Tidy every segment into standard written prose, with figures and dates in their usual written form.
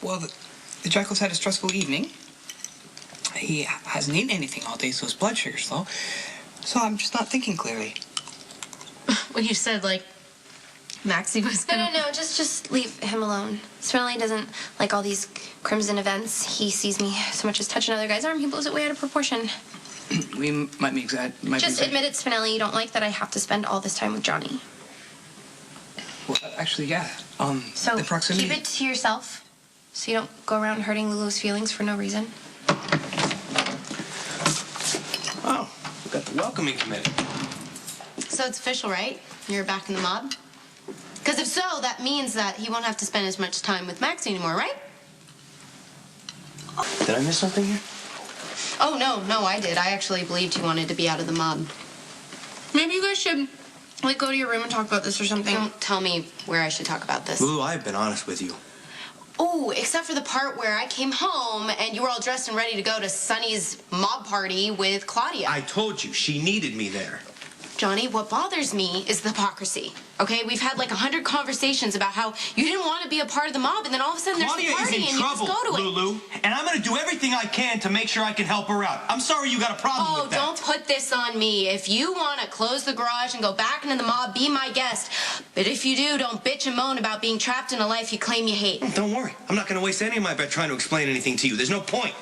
Well, the Jackal's had a stressful evening. He hasn't eaten anything all day, so his blood sugar's low. So I'm just not thinking clearly. When you said, like, Maxie was gonna... No, just leave him alone. Spinelli doesn't like all these crimson events. He sees me so much as touch another guy's arm, he blows it way out of proportion. We might be Just admit it, Spinelli. You don't like that I have to spend all this time with Johnny. Well, actually, yeah. So the proximity... keep it to yourself, so you don't go around hurting Lulu's feelings for no reason. Oh, we got the welcoming committee. So it's official, right? You're back in the mob? Because if so, that means that he won't have to spend as much time with Maxie anymore, right? Did I miss something here? Oh, no, I did. I actually believed he wanted to be out of the mob. Maybe you guys should, like, go to your room and talk about this or something. Don't tell me where I should talk about this. Lulu, I've been honest with you. Oh, except for the part where I came home and you were all dressed and ready to go to Sonny's mob party with Claudia. I told you, she needed me there. Johnny, what bothers me is the hypocrisy. Okay, we've had like 100 conversations about how you didn't want to be a part of the mob, and then all of a sudden there's a party and you just go to it. Claudia is in trouble, Lulu, and I'm going to do everything I can to make sure I can help her out. I'm sorry you got a problem with that. Oh, don't put this on me. If you want to close the garage and go back into the mob, be my guest. But if you do, don't bitch and moan about being trapped in a life you claim you hate. Don't worry. I'm not going to waste any of my breath trying to explain anything to you. There's no point.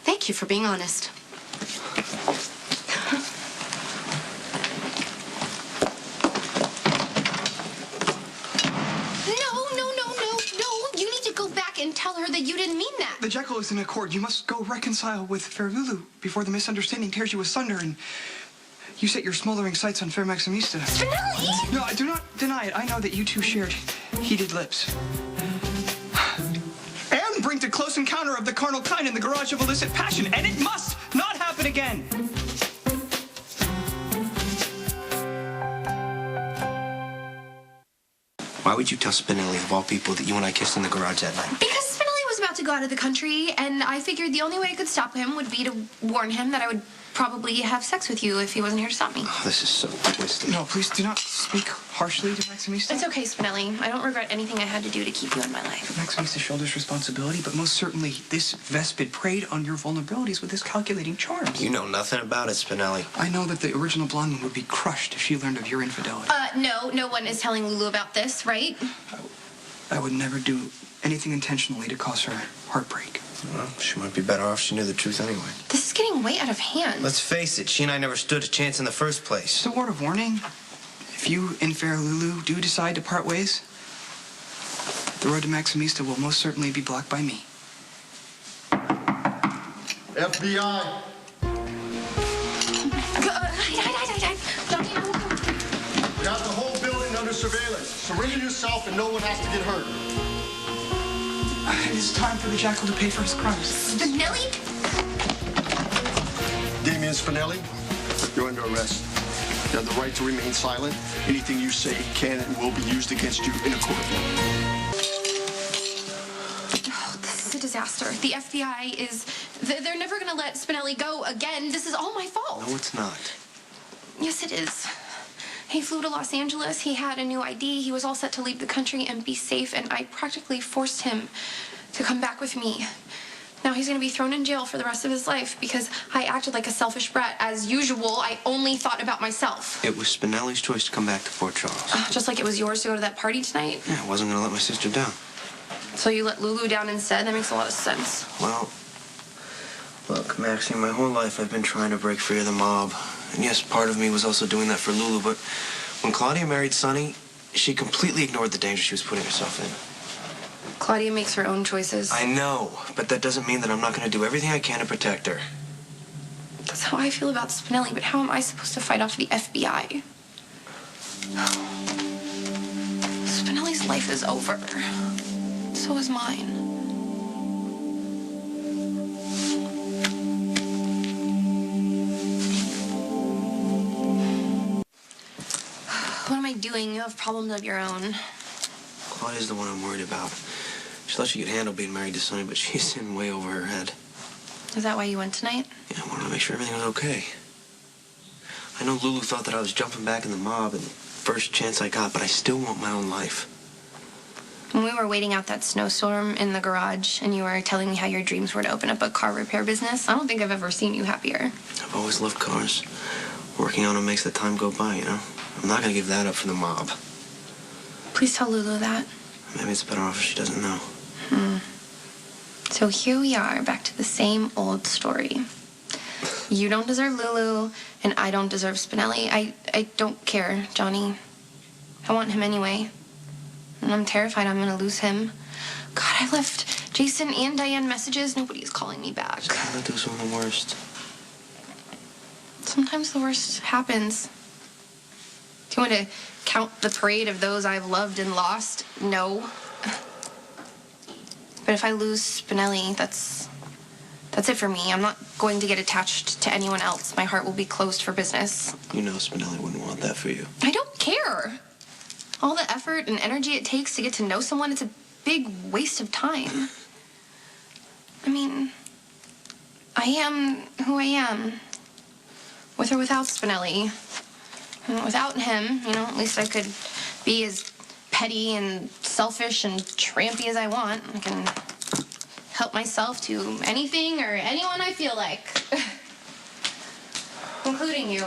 Thank you for being honest. And tell her that you didn't mean that. The Jackal is in accord. You must go reconcile with Fair Lulu before the misunderstanding tears you asunder and you set your smoldering sights on Fair Maximista. Spinelli! No, I do not deny it. I know that you two shared heated lips. And bring to close encounter of the carnal kind in the garage of illicit passion, and it must not happen again. Why would you tell Spinelli, of all people, that you and I kissed in the garage that night? Because Spinelli was about to go out of the country, and I figured the only way I could stop him would be to warn him that I would probably have sex with you if he wasn't here to stop me. Oh, this is so twisted. No, please do not speak harshly to Maximista. It's okay, Spinelli. I don't regret anything I had to do to keep you in my life. Maximista shoulders responsibility, but most certainly this Vespid preyed on your vulnerabilities with his calculating charms. You know nothing about it, Spinelli. I know that the original blonde one would be crushed if she learned of your infidelity. No one is telling Lulu about this, right? I would never do anything intentionally to cause her heartbreak. Well, she might be better off she knew the truth anyway. This is getting way out of hand. Let's face it, she and I never stood a chance in the first place. Just a word of warning. If you and Fair Lulu do decide to part ways, the road to Maximista will most certainly be blocked by me. FBI. Johnny, no. We got the whole building under surveillance. Surrender yourself and no one has to get hurt. It is time for the Jackal to pay for his crimes. Spinelli? Damian Spinelli, you're under arrest. You have the right to remain silent. Anything you say can and will be used against you in a court of law. Oh, this is a disaster. The FBI is... They're never going to let Spinelli go again. This is all my fault. No, it's not. Yes, it is. He flew to Los Angeles. He had a new ID. He was all set to leave the country and be safe, and I practically forced him to come back with me. Now he's going to be thrown in jail for the rest of his life because I acted like a selfish brat. As usual, I only thought about myself. It was Spinelli's choice to come back to Fort Charles. Just like it was yours to go to that party tonight? Yeah, I wasn't going to let my sister down. So you let Lulu down instead? That makes a lot of sense. Well, look, Maxie, my whole life I've been trying to break free of the mob. And yes, part of me was also doing that for Lulu, but when Claudia married Sonny, she completely ignored the danger she was putting herself in. Claudia makes her own choices. I know, but that doesn't mean that I'm not going to do everything I can to protect her. That's how I feel about Spinelli, but how am I supposed to fight off the FBI? Spinelli's life is over. So is mine. What am I doing? You have problems of your own. Claudia's the one I'm worried about. She thought she could handle being married to Sonny, but she's in way over her head. Is that why you went tonight? Yeah, I wanted to make sure everything was okay. I know Lulu thought that I was jumping back in the mob and first chance I got, but I still want my own life. When we were waiting out that snowstorm in the garage and you were telling me how your dreams were to open up a car repair business, I don't think I've ever seen you happier. I've always loved cars. Working on them makes the time go by, you know? I'm not gonna give that up for the mob. Please tell Lulu that. Maybe it's better off if she doesn't know. So here we are, back to the same old story. You don't deserve Lulu, and I don't deserve Spinelli. I don't care, Johnny. I want him anyway. And I'm terrified I'm gonna lose him. God, I left Jason and Diane messages. Nobody's calling me back. Skylar does on the worst. Sometimes the worst happens. Do you want to count the parade of those I've loved and lost? No. But if I lose Spinelli, that's it for me. I'm not going to get attached to anyone else. My heart will be closed for business. You know Spinelli wouldn't want that for you. I don't care. All the effort and energy it takes to get to know someone, it's a big waste of time. I mean, I am who I am. With or without Spinelli. And without him, at least I could be as petty and selfish and trampy as I want. I can help myself to anything or anyone I feel like. Including you.